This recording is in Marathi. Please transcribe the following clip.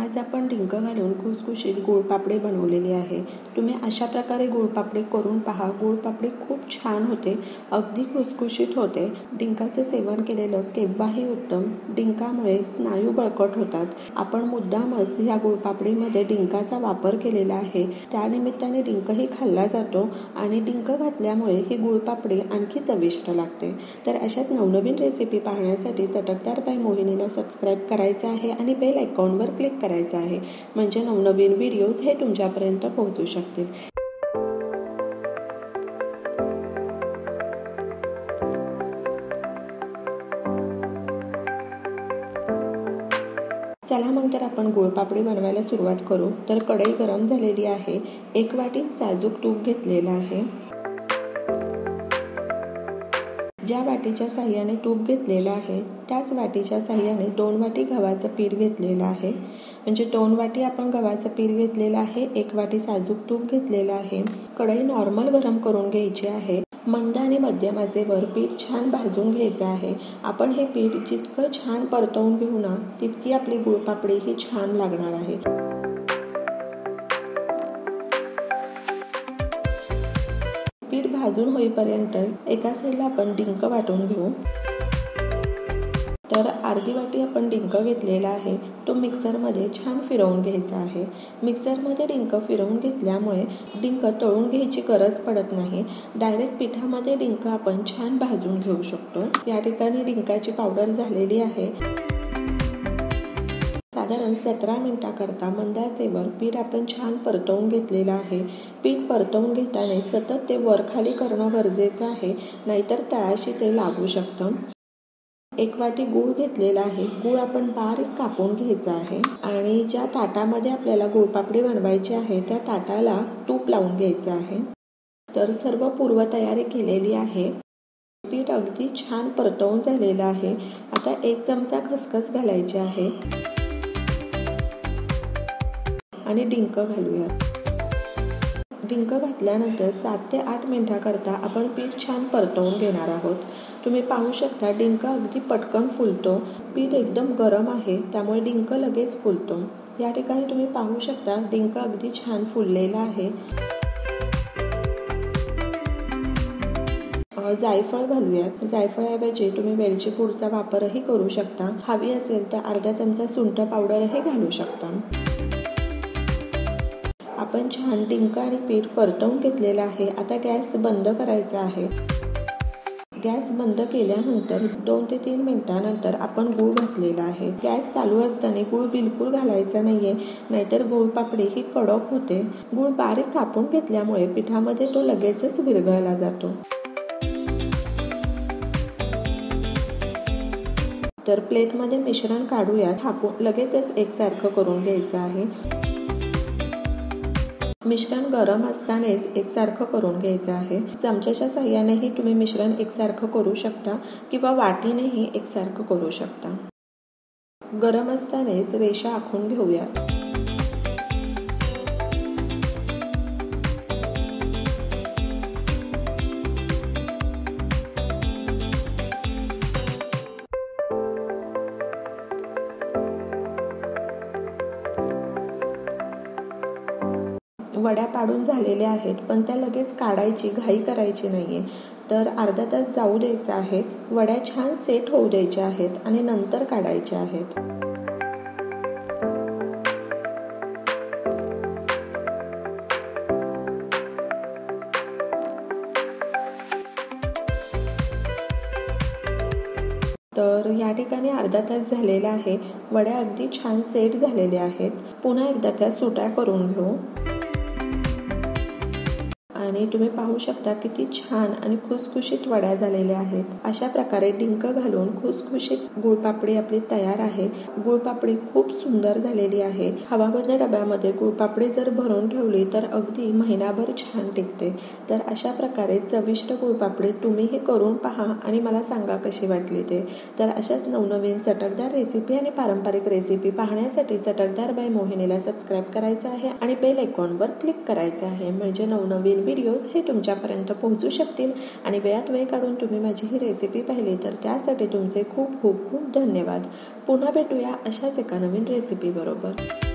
आज आपण डिंक घालून खुसखुशीत गुळपापडी बनवलेली आहे। तुम्ही अशा प्रकारे गुळपापडी करून पहा। गुळपापडी खूप छान होते, अगदी खुसखुशीत होते। डिंकाचे सेवन केलेलं केव्हाही उत्तम। डिंकामुळे स्नायू बळकट होतात। आपण मुद्दामच या गुळपापडीमध्ये डिंकाचा वापर केलेला आहे, त्यानिमित्ताने डिंकही खाल्ला जातो आणि डिंक घातल्यामुळे ही गुळपापडी आणखी चविष्ट लागते। तर अशाच नवनवीन रेसिपी पाहण्यासाठी चटकदार बाय मोहिनीला सबस्क्राईब करायचं आहे आणि बेल आयकॉनवर क्लिक करायचं आहे, म्हणजे नवनवीन व्हिडिओज हे तुमच्यापर्यंत पोहोचू शकतील। चला मग तर आपण गुळपापडी बनवायला सुरुवात करू। तर कढई गरम झालेली आहे। 1 वाटी साजूक तूप घेतलेलं आहे। ज्या वाटीच्या साह्याने तूप घेतलेलं आहे त्याच वाटीच्या साह्याने 2 वाटी गव्हाचं पीठ घेतलेलं आहे। म्हणजे 2 वाटी आपण गव्हाचं पीठ घेतलेलं आहे, 1 वाटी साजूक तूप घेतलेलं आहे। कढई नॉर्मल गरम करून घ्यायची आहे। मंद आणि मध्यम आचेवर पीठ छान भाजून घ्यायचं आहे। आपण हे पीठ जितकं छान परतवून घेऊ ना, तितकी आपली गुळपापडी ही छान लागणार आहे। पीठ भाजून होईपर्यंत एका साईडला आपण डिंक वाटून घेऊ। तर अर्धी वाटी आपण डिंक घेतलेला आहे, तो मिक्सरमध्ये छान फिरवून घ्यायचा आहे। मिक्सरमध्ये डिंक फिरवून घेतल्यामुळे डिंक तळून घ्यायची गरज पडत नाही। डायरेक्ट पिठामध्ये डिंक आपण छान भाजून घेऊ शकतो। या ठिकाणी डिंकाची पावडर झालेली आहे। साधारण 17 मिनिटाकरता मंद आचेवर पीठ आपण छान परतवून घेतलेलं आहे। पीठ परतवून घेताना सतत ते वरखाली करणं गरजेचं आहे, नाहीतर तळाशी ते लागू शकतं। 1 वाटी गूळ घेतलेला आहे। गूळ आपण बारीक कापून घ्यायचा आहे आणि ज्या ताटामध्ये आपल्याला गुळपापडी बनवायची आहे त्या ताटाला तूप लावून घ्यायचं आहे। तर सर्व पूर्वतयारी केलेली आहे। पीठ अगदी छान परतवून झालेलं आहे। आता 1 चमचा खसखस घालायची आहे आणि डिंक घालूयात। डिंक घातल्यानंतर 7 ते 8 मिनिटाकरता आपण पीठ छान परतवून घेणार आहोत। तुम्ही पाहू शकता डिंक अगदी पटकन फुलतो। पीठ एकदम गरम आहे, त्यामुळे डिंक लगेच फुलतो। या ठिकाणी तुम्ही पाहू शकता डिंक अगदी छान फुललेला आहे। जायफळ घालूयात। जायफळाऐवजी तुम्ही वेलची पूडचा वापरही करू शकता। हवी असेल तर अर्धा चमचा सुंठ पावडरही घालू शकता। आपण छान डिंक आणि पीठ परतवून घेतलेलं आहे। आता गॅस बंद करायचा आहे। गॅस बंद केल्यानंतर 2 ते 3 मिनिटांनंतर आपण गूळ घातलेला आहे। गॅस चालू असताना गूळ बिलकुल घालायचा नाहीये, नाहीतर गुळपापडी ही कडक होते। गूळ बारीक कापून घेतल्यामुळे पिठामध्ये तो लगेचच विरघळला जातो। तर प्लेटमध्ये मिश्रण काढूया। थापून लगेचच एकसारखं करून घ्यायचं आहे। मिश्रण गरम असतानाच एकसारखं करून घ्यायचं आहे। चमच्याच्या साह्यानेही तुम्ही मिश्रण एकसारखं करू शकता किंवा वाटीनेही एकसारखं करू शकता। गरम असतानाच रेषा आखून घेऊया। वड्या पाडून झालेल्या आहेत, पण त्या लगेच काढायची घाई करायची नाहीये। तर अर्धा तास जाऊ द्यायचा आहे। वड्या छान सेट होऊ द्यायच्या आहेत आणि नंतर काढायच्या आहेत। तर या ठिकाणी अर्धा तास झालेला आहे। वड्या अगदी छान सेट झालेल्या आहेत। पुन्हा एकदा त्या सुट्या करून घेऊ आणि तुम्ही पाहू शकता किती छान आणि खुसखुशीत वड्या झालेल्या आहेत। अशा प्रकारे डिंक घालून खुसखुशीत गुळपापडी आपली तयार आहे। गुळपापडी खूप सुंदर झालेली आहे। हवाबंद डब्यामध्ये गुळपापडी जर भरून ठेवली तर अगदी महिनाभर छान टिकते। तर अशा प्रकारे चविष्ट गुळपापडी तुम्हीही करून पहा आणि मला सांगा कशी वाटली ते। तर अशाच नवनवीन चटकदार रेसिपी आणि पारंपरिक रेसिपी पाहण्यासाठी चटकदार बाय मोहिनीला सबस्क्राईब करायचं आहे आणि बेल आयकॉनवर क्लिक करायचं आहे, म्हणजे नवनवीन व्हिडिओज हे तुमच्यापर्यंत पोहोचू शकतील। आणि वेळात वेळ काढून तुम्ही माझी ही रेसिपी पाहिली तर त्यासाठी तुमचे खूप खूप खूप धन्यवाद। पुन्हा भेटूया अशाच एका नवीन रेसिपी बरोबर।